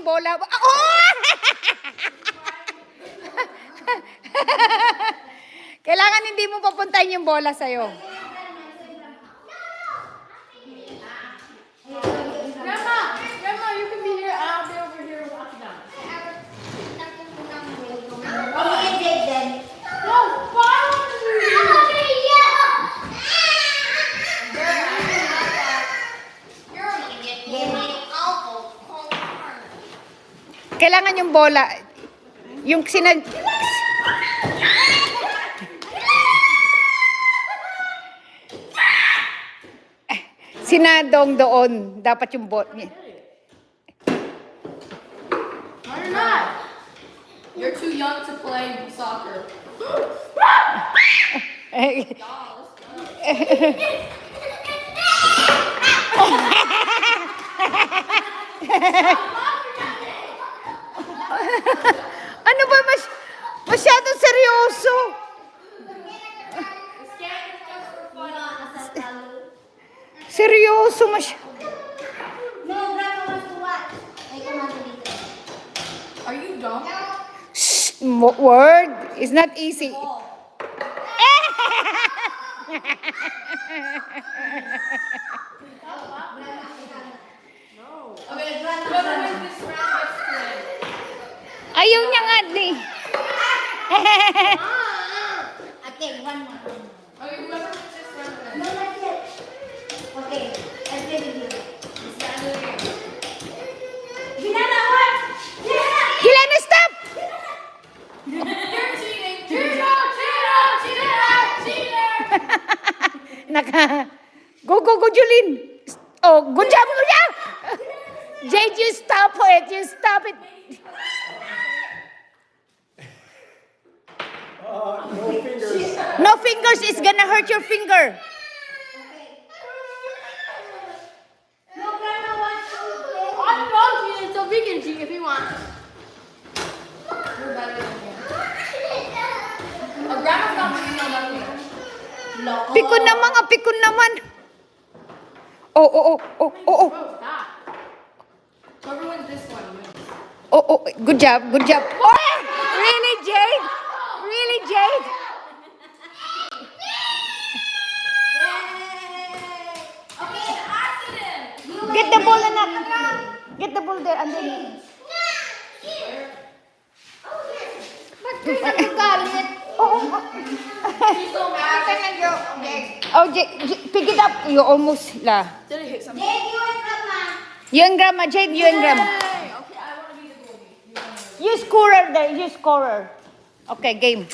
yung bola. Oh! Kailangan hindi mo papuntahin yung bola sa'yo. Grandma, you can be here. I'll be over here watching them. No, follow Kailangan yung bola. Yung sinadong doon. Dapat yung bola. No, you're not. You're too young to play soccer. Ano ba masyadong seryoso? Seryoso Are you dumb? Shh, word is not easy. Okay, whoever wins this round gets to play. Ayaw niya nga eh. Okay, whoever wins this round wins. It's the end of the game. Gilena, stop! You're cheating! Cheater! Go, Julin. Oh, good job. Jade, you stop it. You stop it. No fingers. No fingers. It's gonna hurt your finger. I'm not cheating, so we can cheat if you want. You're better than me. Grandma's not doing nothing. Pikon naman. Oh. Oh, stop. Whoever wins this one wins. Oh, good job. Oh, really, Jade? Get the ball, anak. Get the ball there, and then... She's so mad. Oh, pick it up. You almost la. Did it hit something? You and Grandma, Jade, you and Grandma. Hey, okay, I want to be the goalie. You scorer there, you scorer. Okay, game.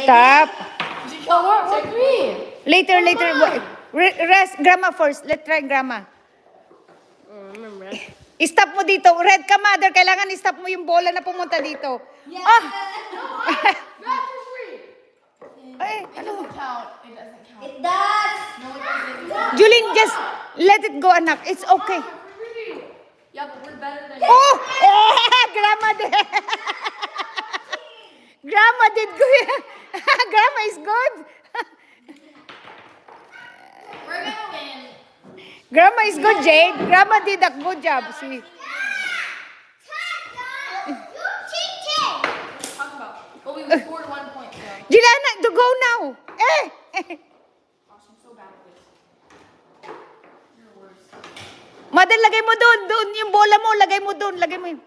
Stop. Oh, we're three. Later. Rest, Grandma first. Let's try Grandma. I-stop mo dito. Red ka, mother. Kailangan i-stop mo yung bola na pumunta dito. Ah! Back for free. Ay, It doesn't count. It doesn't count. It does. No, it doesn't. Julin, just let it go, anak. It's okay. Yeah, but we're better than Oh! Grandma did. Grandma did good. Grandma is good. We're gonna win. Grandma is good, Jade. Grandma did a good job. See? Talk about. Well, we scored 1 point, so. Juliana, to go now. Gosh, I'm so bad at this. You're worse. Mother, lagay mo doon. Doon yung bola mo. Lagay mo doon. Lagay mo yun.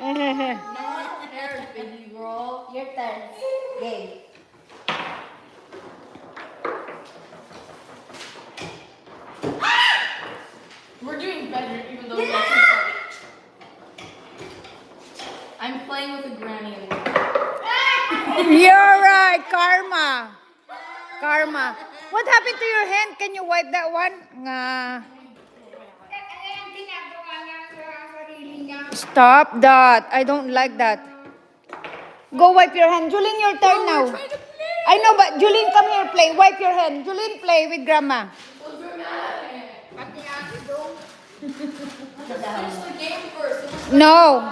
No one cares, baby girl. Your turn. Game. We're doing better, even though we're too sorry. I'm playing with a granny in the room. You're right. Karma. What happened to your hand? Can you wipe that one? Stop that. I don't like that. Go wipe your hand. Julin, your turn now. Trying to play. I know, but Julin, come here, play. Wipe your hand. Julin, play with Grandma. Well, dramatic. Let's finish the game first. No.